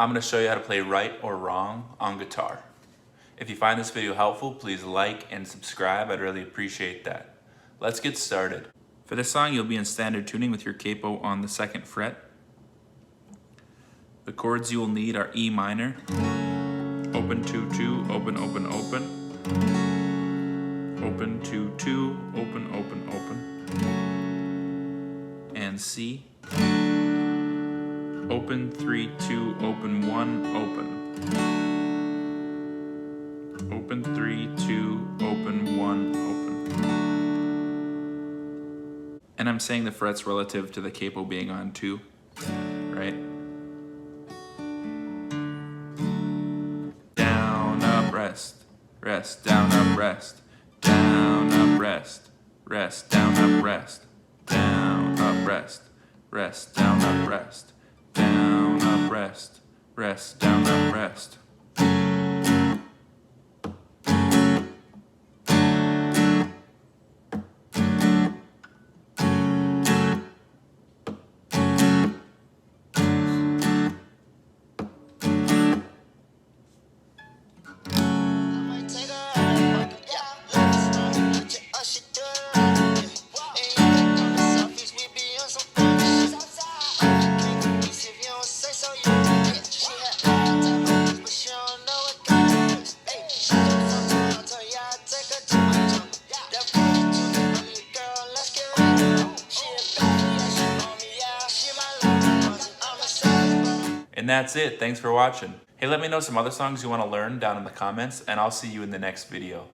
I'm going to show you how to play right or wrong on guitar. If you find this video helpful, please like and subscribe. I'd really appreciate that. Let's get started. For this song, you'll be in standard tuning with your capo on the 2nd fret. The chords you will need are E minor, open 2-2, open, open, open, open 2-2, open, open, open, and C, open 3-2, open 1, open, open 3-2, open 1, open. And I'm saying the frets relative to the capo being on 2, right? Rest, rest, down, up, rest, down, up, rest, rest, down, up, rest, down, up, rest, rest, down, up, rest, down, up, rest, rest, down, up, rest. And that's it. Thanks for watching. Hey, let me know some other songs you want to learn down in the comments, and I'll see you in the next video.